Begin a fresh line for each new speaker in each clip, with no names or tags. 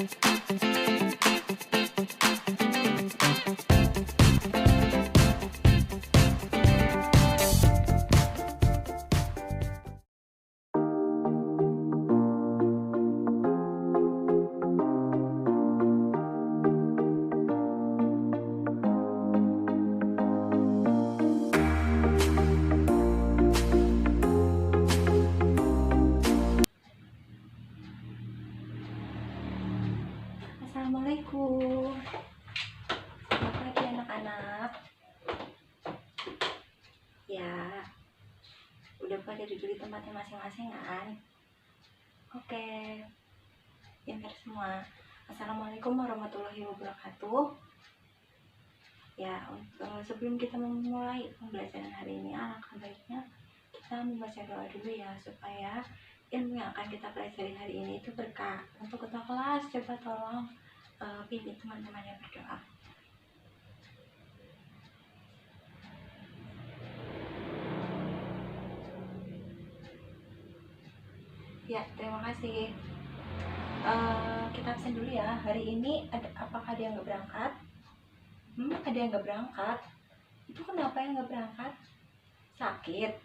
Assalamualaikum. Selamat pagi anak-anak. Ya, udah pada duduk di tempatnya masing-masing kan? Oke, pintar semua. Assalamualaikum warahmatullahi wabarakatuh. Ya, sebelum kita memulai pembelajaran hari ini, alangkah baiknya kita membaca doa dulu ya, supaya ilmu yang akan kita pelajari hari ini itu berkah. Untuk ketua kelas, coba tolong pimpin teman-temannya berdoa. Ya, terima kasih. Kita absen dulu ya. Hari ini apakah ada yang nggak berangkat? Ada yang nggak berangkat? Itu kenapa yang nggak berangkat? Sakit?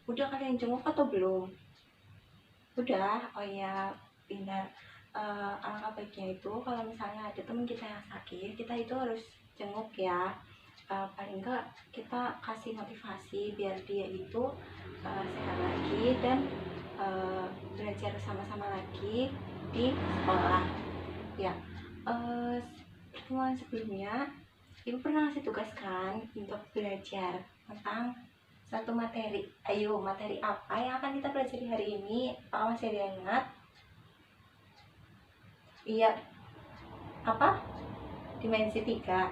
Udah kalian jenguk atau belum? Udah? Oh ya, pindah. Alangkah baiknya itu kalau misalnya ada teman kita yang sakit, kita itu harus jenguk ya. Paling enggak kita kasih motivasi biar dia itu sehat lagi dan belajar sama-sama lagi di sekolah ya. Pertemuan sebelumnya ibu pernah ngasih tugas kan untuk belajar tentang satu materi. Ayo, materi apa yang akan kita pelajari hari ini? Apakah masih ada yang ingat? Iya, apa? Dimensi 3.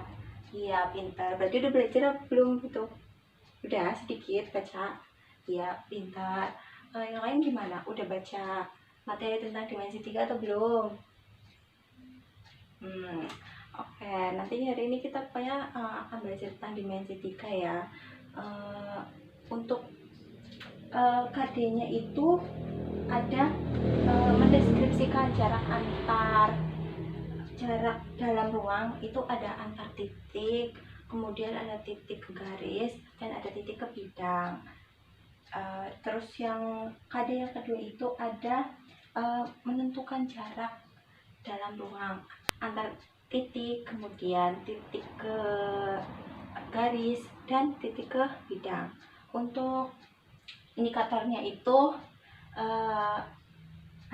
Iya, pintar. Berarti udah belajar apa belum gitu? Udah sedikit baca. Iya, pintar. Yang lain gimana? Udah baca materi tentang dimensi 3 atau belum? Oke, nanti hari ini kita pokoknya akan belajar tentang dimensi 3 ya. Untuk KD-nya itu ada mendeskripsikan jarak dalam ruang itu ada antar titik, kemudian ada titik ke garis dan ada titik ke bidang. Terus yang KD yang kedua itu ada menentukan jarak dalam ruang antar titik, kemudian titik ke garis dan titik ke bidang. Untuk indikatornya itu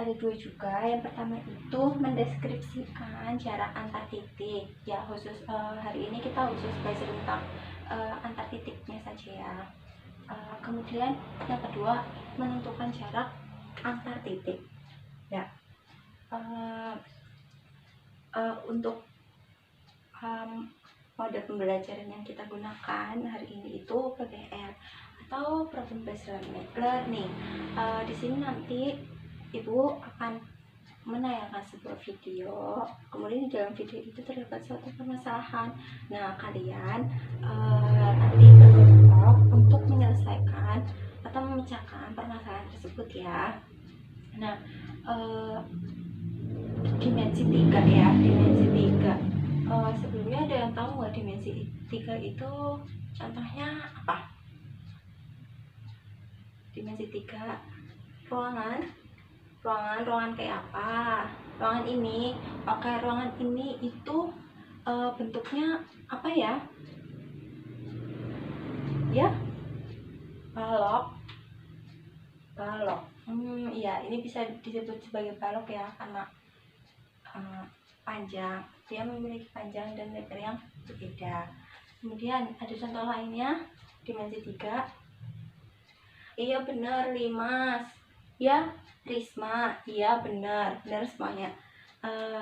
ada dua juga. Yang pertama itu mendeskripsikan jarak antar titik ya, khusus hari ini kita khusus belajar tentang antar titiknya saja ya. Kemudian yang kedua menentukan jarak antar titik ya. Untuk mode pembelajaran yang kita gunakan hari ini itu PBL atau Problem Based Learning. Di sini nanti ibu akan menayangkan sebuah video, kemudian di dalam video itu terdapat suatu permasalahan. Nah, kalian nanti berkelompok untuk menyelesaikan atau memecahkan permasalahan tersebut ya. Nah, dimensi 3 ya, dimensi 3. Sebelumnya ada yang tahu nggak dimensi 3 itu contohnya apa? Dimensi 3 ruangan kayak apa? Ruangan ini, oke, ruangan ini itu bentuknya apa ya? Ya, balok. Iya, ini bisa disebut sebagai balok ya, karena panjang, dia memiliki panjang dan lebar yang berbeda. Kemudian ada contoh lainnya, dimensi 3. Iya benar, Limas. Ya, Risma. Iya benar semuanya.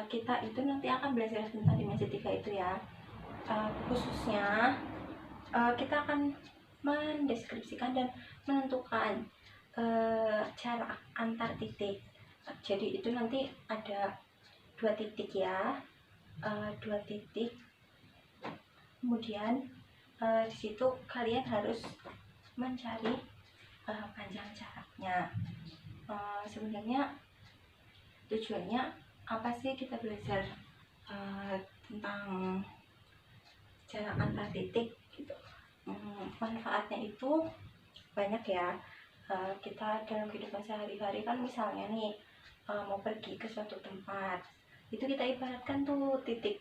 Kita itu nanti akan belajar tentang dimensi 3 itu ya. Khususnya kita akan mendeskripsikan dan menentukan jarak antar titik. Jadi itu nanti ada 2 titik ya, 2 titik. Kemudian di situ kalian harus mencari panjang jaraknya. Sebenarnya tujuannya apa sih kita belajar tentang jarak antar titik gitu. Manfaatnya itu banyak ya. Kita dalam kehidupan sehari-hari kan misalnya nih mau pergi ke suatu tempat, itu kita ibaratkan tuh titik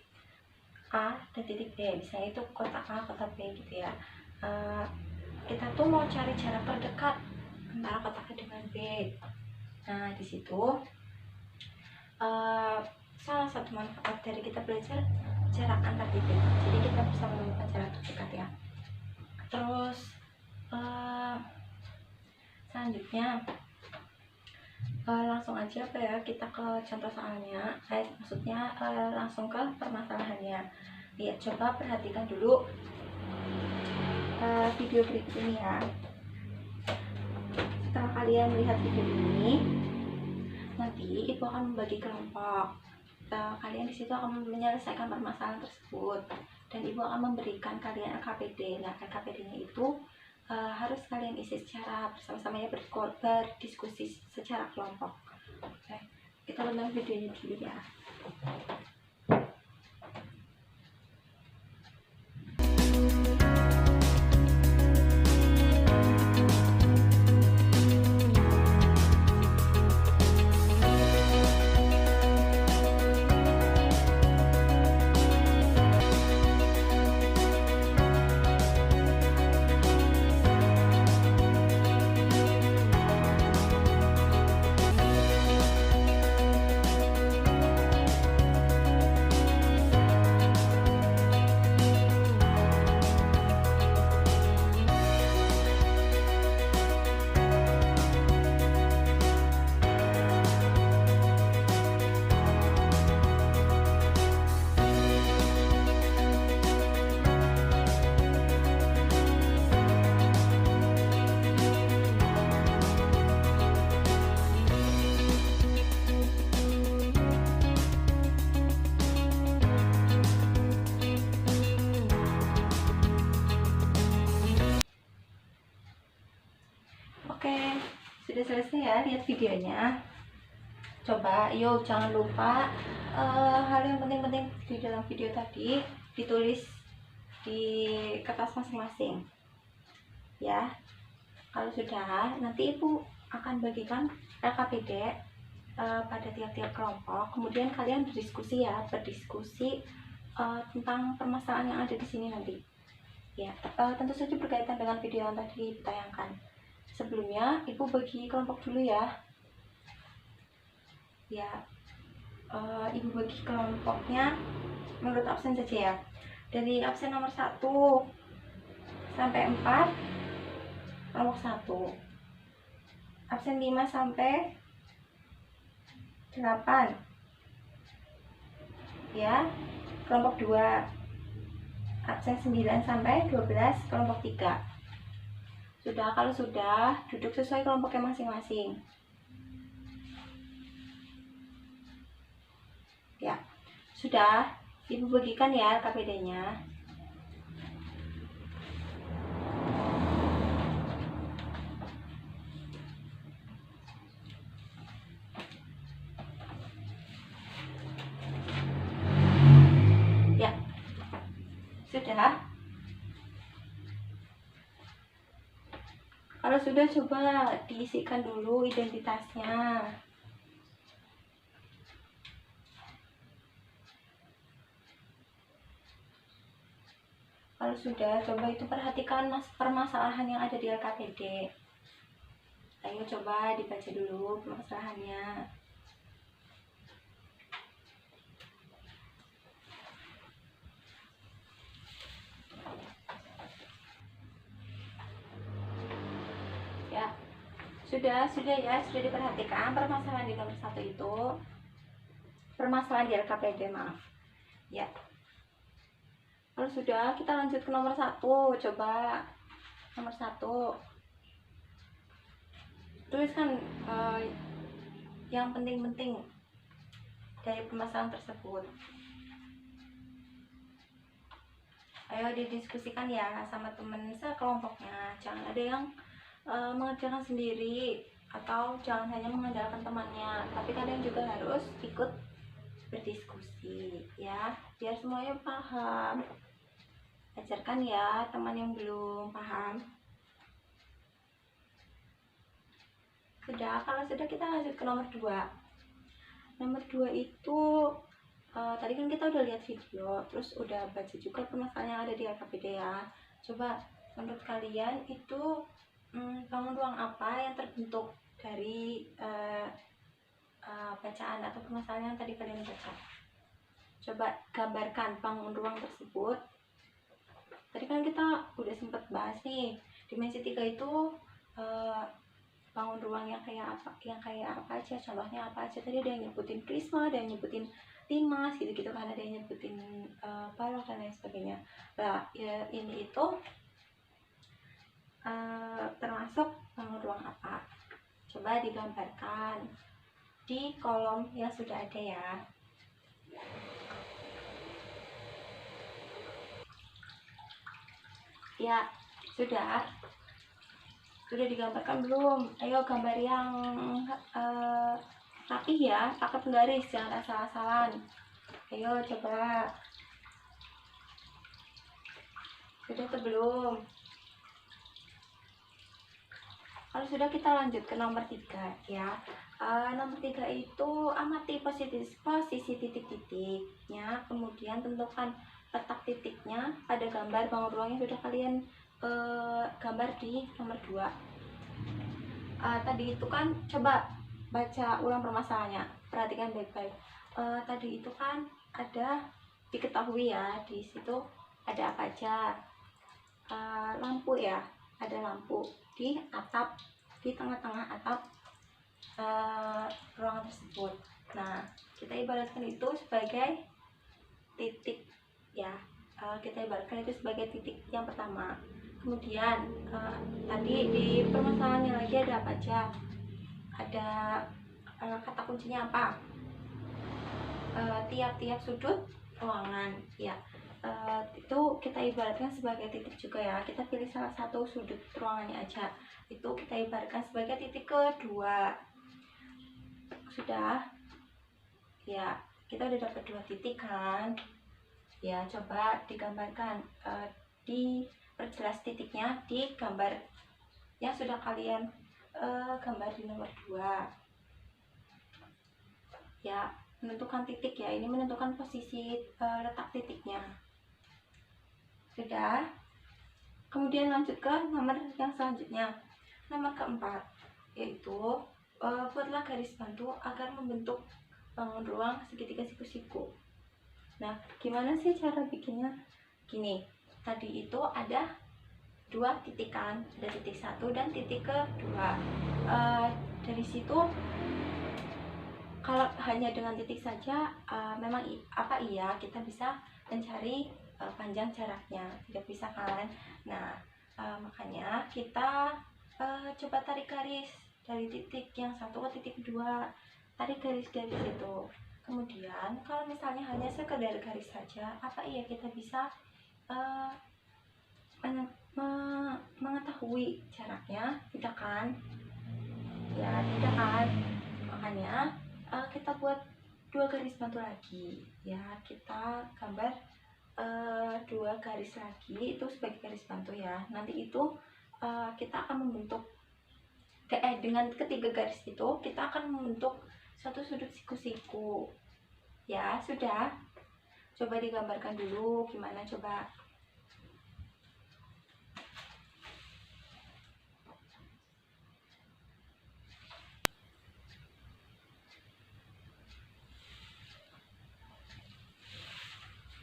A dan titik B, misalnya itu kota A, kota B gitu ya. Kita tuh mau cari jarak terdekat antara kota A dengan B. Nah, di situ salah satu manfaat dari kita belajar jarak antar titik. Jadi kita bisa menemukan jarak terdekat ya. Terus selanjutnya langsung aja apa ya, kita ke contoh soalnya. Maksudnya langsung ke permasalahannya. Ya, coba perhatikan dulu video berikut ini ya. Setelah kalian melihat video ini, nanti ibu akan membagi kelompok. Kalian di situ akan menyelesaikan permasalahan tersebut, dan ibu akan memberikan kalian LKPD. Nah, LKPD-nya itu harus kalian isi secara bersama-sama ya, berdiskusi secara kelompok. Oke, kita tonton videonya dulu ya. Oke, sudah selesai ya lihat videonya. Coba yuk jangan lupa hal yang penting-penting di dalam video tadi ditulis di kertas masing-masing ya. Kalau sudah, nanti ibu akan bagikan LKPD pada tiap-tiap kelompok. Kemudian kalian berdiskusi ya, tentang permasalahan yang ada di sini nanti ya. Tentu saja berkaitan dengan video yang tadi ditayangkan. Sebelumnya ibu bagi kelompok dulu ya. Ibu bagi kelompoknya menurut absen saja ya. Dari absen nomor 1 sampai 4 kelompok 1, absen 5 sampai 8 ya kelompok 2, absen 9 sampai 12 kelompok 3. Sudah, kalau sudah duduk sesuai kelompoknya masing-masing ya. Sudah, ibu bagikan ya KPD-nya. Ya, sudah. Kalau sudah, coba diisikan dulu identitasnya. Kalau sudah, coba itu perhatikan permasalahan yang ada di LKPD. Ayo coba dibaca dulu permasalahannya. Ya, sudah ya, sudah diperhatikan permasalahan di nomor 1 itu. Permasalahan di LKPD, maaf. Ya. Kalau sudah, kita lanjut ke nomor 1. Coba nomor 1. Tuliskan yang penting-penting dari permasalahan tersebut. Ayo didiskusikan ya sama teman sekelompoknya. Jangan ada yang mengerjakan sendiri, atau jangan hanya mengandalkan temannya, tapi kalian juga harus ikut berdiskusi ya, biar semuanya paham. Ajarkan ya teman yang belum paham. Sudah, kalau sudah kita lanjut ke nomor 2. Nomor 2 itu tadi kan kita udah lihat video, terus udah baca juga permasalahan yang ada di LKPD ya. Coba menurut kalian itu bangun ruang apa yang terbentuk dari bacaan atau permasalahan yang tadi kalian baca? Coba gambarkan bangun ruang tersebut. Tadi kan kita udah sempat bahas nih, dimensi 3 itu bangun ruang yang kayak apa aja, contohnya apa aja. Tadi ada yang nyebutin prisma, ada yang nyebutin limas gitu-gitu kan, ada yang nyebutin balok dan lain sebagainya. Nah ya, ini itu termasuk bangun ruang apa? Coba digambarkan di kolom yang sudah ada ya. Ya, sudah digambarkan belum? Ayo gambar yang rapi ya, pakai penggaris, jangan asal-asalan. Ayo coba. Sudah atau belum? Kalau sudah, kita lanjut ke nomor 3 ya. Nomor 3 itu amati posisi titik-titiknya, kemudian tentukan letak titiknya pada gambar bangun ruang yang sudah kalian gambar di nomor 2. Tadi itu kan, coba baca ulang permasalahannya, perhatikan baik-baik. Tadi itu kan ada, diketahui ya, di situ ada apa aja. Lampu ya, ada lampu di atap, di tengah-tengah atap ruangan tersebut. Nah, kita ibaratkan itu sebagai titik ya. Kita ibaratkan itu sebagai titik yang pertama. Kemudian tadi di permasalahannya lagi ada apa aja? Ada kata kuncinya apa? Tiap-tiap sudut ruangan ya. Itu kita ibaratkan sebagai titik juga ya. Kita pilih salah satu sudut ruangannya aja, itu kita ibaratkan sebagai titik kedua. Sudah ya, kita udah dapat 2 titik kan ya. Coba digambarkan, diperjelas titiknya di gambar yang sudah kalian gambar di nomor 2 ya. Menentukan titik ya, ini menentukan posisi letak titiknya. Sudah. Kemudian lanjut ke nomor yang selanjutnya, nomor keempat, yaitu buatlah garis bantu agar membentuk bangun ruang segitiga siku-siku. Nah, gimana sih cara bikinnya? Gini, tadi itu ada 2 titik kan, ada titik 1 dan titik kedua. Dari situ, kalau hanya dengan titik saja, memang iya kita bisa mencari panjang jaraknya, tidak bisa kan. Nah, makanya kita coba tarik garis dari titik yang 1 ke titik 2, tarik garis-garis itu. Kemudian kalau misalnya hanya sekedar garis saja, apa iya kita bisa mengetahui jaraknya? Tidak kan ya, tidak kan. Makanya kita buat 2 garis bantu lagi ya. Kita gambar 2 garis lagi itu sebagai garis bantu ya. Nanti itu kita akan membentuk dengan ketiga garis itu kita akan membentuk satu sudut siku-siku ya. Sudah, coba digambarkan dulu gimana coba.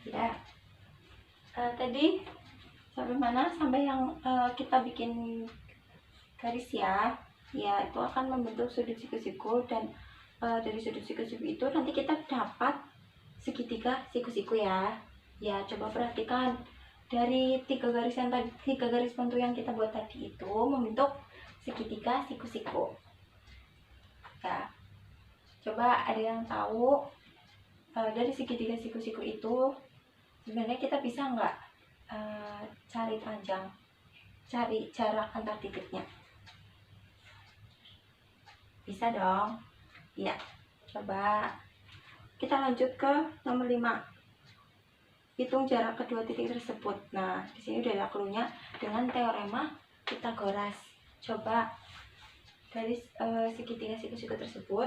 Ya, tadi sampai mana? Sampai yang kita bikin garis ya. Ya, itu akan membentuk sudut siku-siku, dan dari sudut siku-siku itu nanti kita dapat segitiga siku-siku ya. Ya, coba perhatikan dari 3 garis yang tadi, 3 garis bantu yang kita buat tadi itu membentuk segitiga siku-siku. Ya, coba ada yang tahu dari segitiga siku-siku itu sebenarnya kita bisa nggak cari panjang, cari jarak antar titiknya? Bisa dong ya. Coba kita lanjut ke nomor 5. Hitung jarak kedua titik tersebut. Nah, di sini udah ada clue-nya dengan teorema Pythagoras. Coba dari segitiga siku-siku tersebut,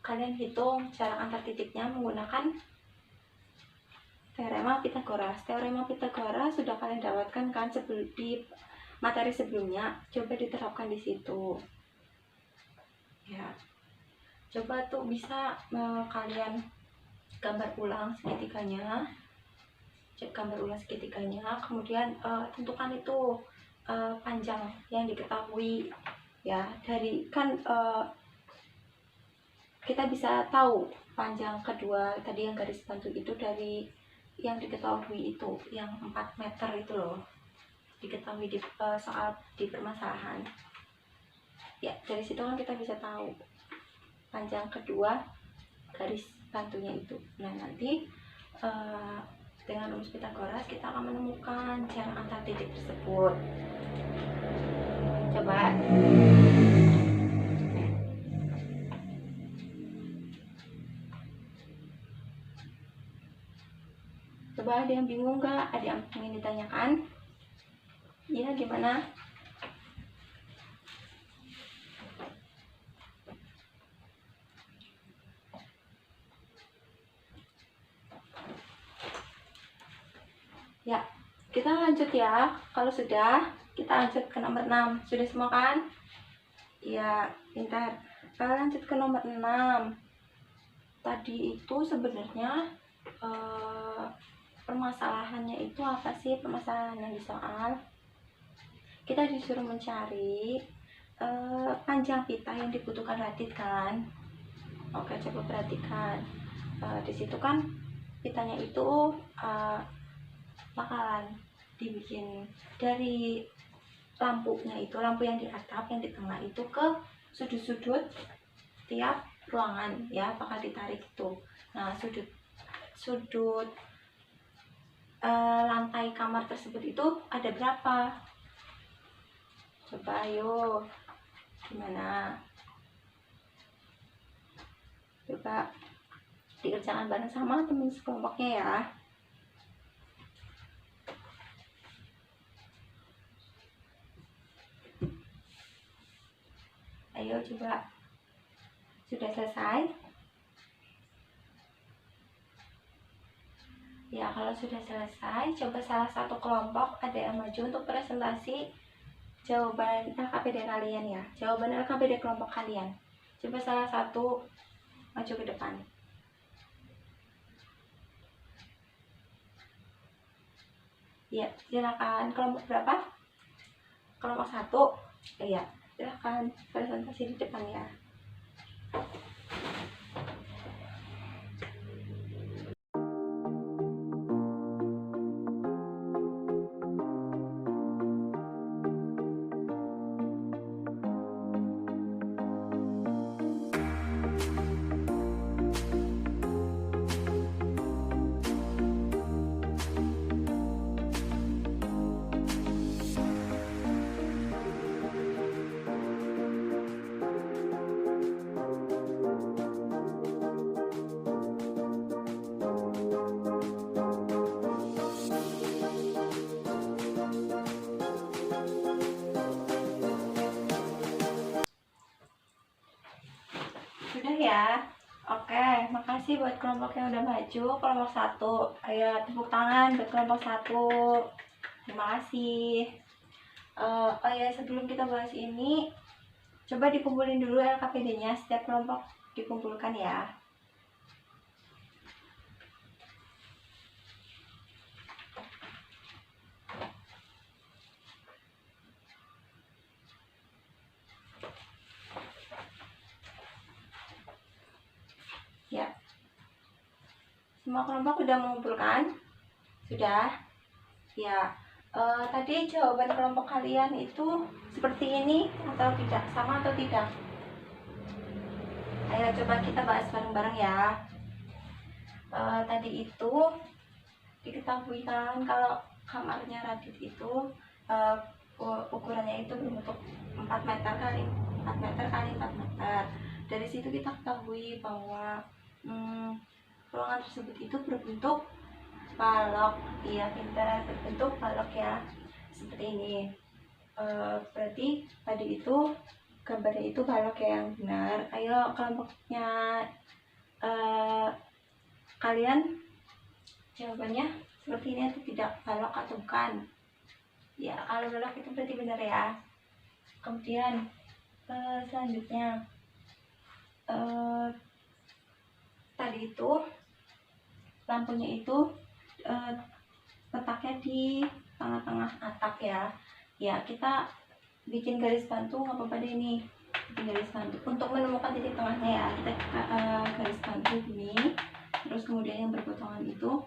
kalian hitung jarak antar titiknya menggunakan teorema Pythagoras. Teorema Pythagoras sudah kalian dapatkan kan di materi sebelumnya. Coba diterapkan di situ. Ya. Coba tuh bisa kalian gambar ulang segitiganya. Gambar ulang segitiganya, kemudian tentukan itu panjang yang diketahui ya. Dari kan kita bisa tahu panjang kedua tadi yang garis bantu itu dari yang diketahui itu yang 4 meter itu loh, diketahui di soal di permasalahan ya. Dari situ kan kita bisa tahu panjang kedua garis bantunya itu. Nah, nanti dengan rumus Pythagoras kita akan menemukan jarak antar titik tersebut. Coba ada yang bingung nggak? Ada yang ingin ditanyakan? Ya, gimana? Ya, kita lanjut ya. Kalau sudah, kita lanjut ke nomor 6. Sudah semua kan? Ya, pintar. Kita lanjut ke nomor 6. Tadi itu sebenarnya permasalahannya itu apa sih? Permasalahan yang di soal kita disuruh mencari panjang pita yang dibutuhkan Radit kan. Oke, coba perhatikan. Di situ kan pitanya itu bakalan dibikin dari lampunya itu, lampu yang di atap yang di tengah itu ke sudut-sudut tiap ruangan ya, bakal ditarik itu. Nah, sudut lantai kamar tersebut itu ada berapa? Coba ayo, gimana? Coba dikerjakan bareng sama teman sekelompoknya ya. Ayo coba. Sudah selesai? Ya, kalau sudah selesai, coba salah satu kelompok ada yang maju untuk presentasi jawaban LKPD kalian ya. Jawaban LKPD kelompok kalian. Coba salah satu maju ke depan. Ya, silakan. Kelompok berapa? Kelompok 1. Iya, silakan presentasi di depan ya. Sudah ya. Oke, makasih buat kelompok yang udah maju. Kelompok 1, ayo tepuk tangan buat kelompok 1. Terima kasih. Oh ya, sebelum kita bahas ini, coba dikumpulin dulu LKPD-nya. Setiap kelompok dikumpulkan ya. Ya, semua kelompok sudah mengumpulkan? Sudah? Ya. Tadi jawaban kelompok kalian itu seperti ini atau tidak? Sama atau tidak? Ayo coba kita bahas bareng-bareng ya. Tadi itu diketahui kan kalau kamarnya Radit itu ukurannya itu berbentuk 4 meter kali 4 meter kali 4 meter. Dari situ kita ketahui bahwa ruangan tersebut itu berbentuk balok. Iya, pintar, berbentuk balok ya, seperti ini. Berarti tadi itu gambarnya itu balok ya, yang benar. Ayo kelompoknya kalian jawabannya seperti ini atau tidak, balok atau bukan? Ya, kalau balok itu berarti benar ya. Kemudian selanjutnya tadi itu lampunya itu letaknya di tengah-tengah atap ya. Ya, kita bikin garis bantu nggak apa-apa deh, ini bikin garis bantu untuk menemukan titik tengahnya ya. Kita garis bantu ini, terus kemudian yang berpotongan itu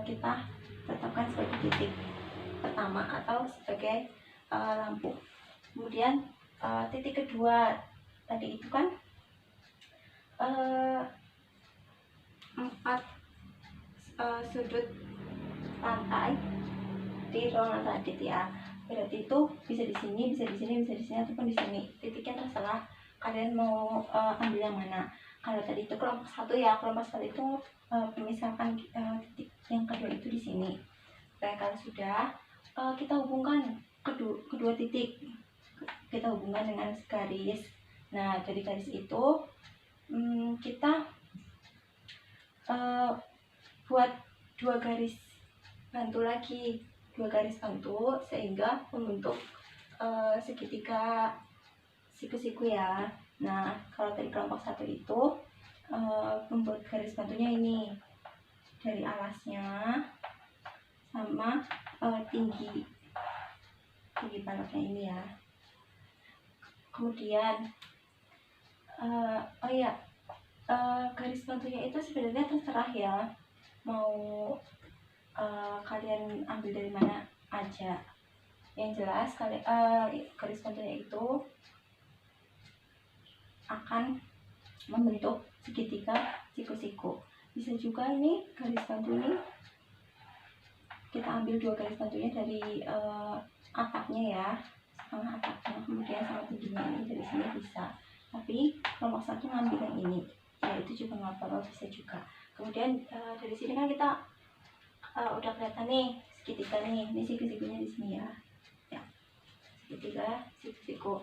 kita tetapkan sebagai titik pertama atau sebagai lampu. Kemudian titik kedua tadi itu kan 4 sudut lantai di ruangan tadi ya. Berarti itu bisa di sini, bisa di sini, bisa di sini, ataupun di sini. Titiknya terserah kalian mau ambil yang mana. Kalau tadi itu kelompok 1 ya, kelompok 1 itu misalkan titik yang kedua itu di sini. Oke, kalau sudah kita hubungkan kedua titik, kita hubungkan dengan garis. Nah, dari garis itu kita buat 2 garis bantu lagi, 2 garis bantu sehingga membentuk segitiga siku-siku ya. Nah, kalau dari kelompok 1 itu membuat garis bantunya ini dari alasnya sama tinggi baloknya ini ya. Kemudian garis bantunya itu sebenarnya terserah ya, mau kalian ambil dari mana aja. Yang jelas garis bantunya itu akan membentuk segitiga siku-siku. Bisa juga ini garis bantu ini kita ambil 2 garis bantunya dari atapnya ya, setengah atapnya, kemudian sama tingginya ini dari sini bisa. Tapi kelompok 1 ngambil yang ini ya, itu juga nggak apa-apa, bisa juga. Kemudian dari sini kan kita udah kelihatan nih segitiga nih, ini siku-sikunya di sini ya, segitiga siku-siku.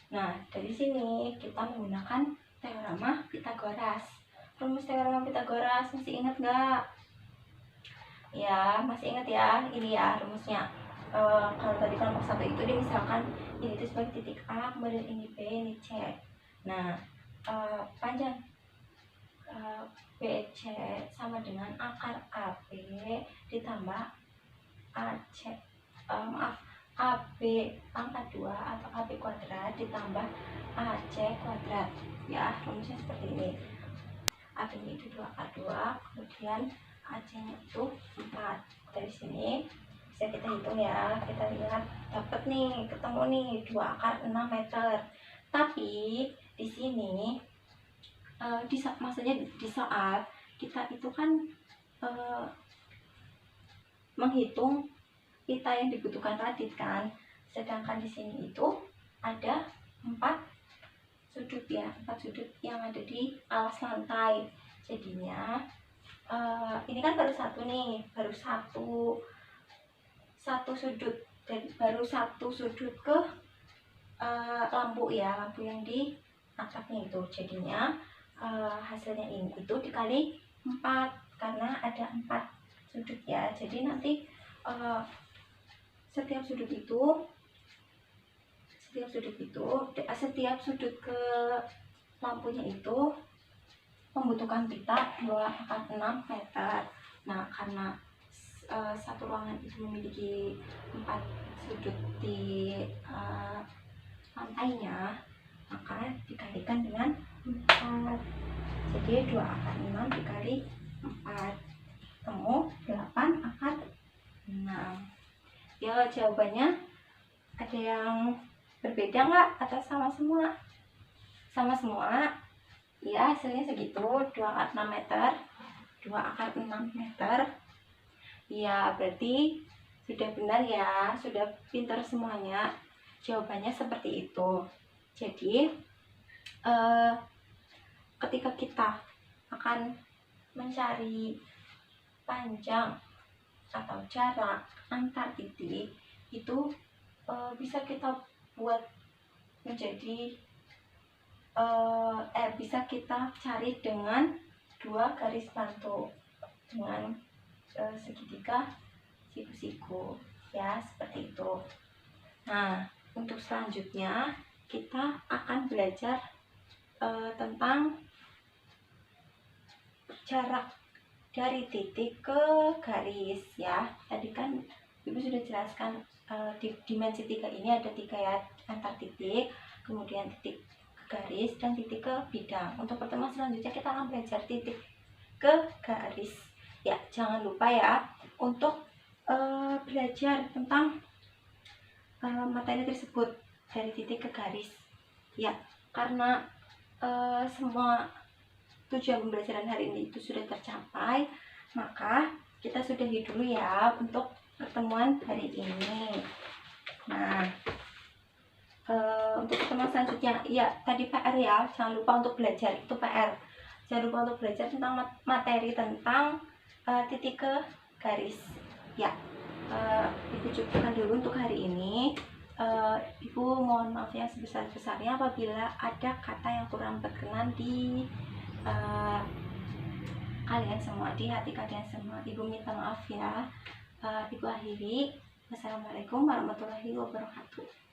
Nah, dari sini kita menggunakan teorema Pitagoras. Rumus teorema Pitagoras masih ingat nggak? Ya, masih ingat ya, ini ya rumusnya. Kalau tadi kelompok 1 itu dia misalkan ini itu sebagai titik A, kemudian ini B, ini C. Nah, panjang BC sama dengan akar AB ditambah AC, AB pangkat 2 atau AB kuadrat ditambah AC kuadrat ya. Rumusnya seperti ini. AB nya itu 2 akar 2, kemudian AC nya itu 4. Dari sini bisa kita hitung ya, kita lihat dapat nih, ketemu nih 2 akar 6 meter. Tapi di sini maksudnya di saat kita itu kan menghitung pita yang dibutuhkan radit kan, sedangkan di sini itu ada 4 sudut ya, 4 sudut yang ada di alas lantai. Jadinya ini kan baru satu sudut, dan baru satu sudut ke lampu ya, lampu yang di atapnya itu. Jadinya hasilnya ini itu dikali 4 karena ada 4 sudut ya. Jadi nanti setiap sudut ke lampunya itu membutuhkan pita 2 akar 6 meter. Nah, karena satu ruangan itu memiliki 4 sudut di lantainya, maka dikalikan dengan 4. Jadi 2 akar 6 dikali 4 ketemu 8 akar 6. Ya, jawabannya ada yang berbeda nggak atau sama semua? Sama semua ya, hasilnya segitu, 2 akar 6 meter, 2 akar 6 meter ya. Berarti sudah benar ya, sudah pintar semuanya. Jawabannya seperti itu. Jadi ketika kita akan mencari panjang atau jarak antar titik itu bisa kita buat menjadi bisa kita cari dengan dua garis pantau dengan segitiga siku-siku ya, seperti itu. Nah, untuk selanjutnya kita akan belajar tentang jarak dari titik ke garis ya. Tadi kan Ibu sudah jelaskan di dimensi 3 ini ada 3 ya, antar titik, kemudian titik ke garis, dan titik ke bidang. Untuk pertemuan selanjutnya kita akan belajar titik ke garis ya. Jangan lupa ya untuk belajar tentang materi tersebut dari titik ke garis ya, karena semua tujuan pembelajaran hari ini itu sudah tercapai, maka kita sudahi dulu ya untuk pertemuan hari ini. Nah, untuk pertemuan selanjutnya ya, tadi PR ya, jangan lupa untuk belajar, itu PR. Jangan lupa untuk belajar tentang materi tentang titik ke garis ya. Ibu cukupkan dulu untuk hari ini. Ibu mohon maaf yang sebesar-besarnya apabila ada kata yang kurang berkenan di kalian semua, di hati kalian semua. Ibu minta maaf ya. Ibu akhiri. Wassalamualaikum warahmatullahi wabarakatuh.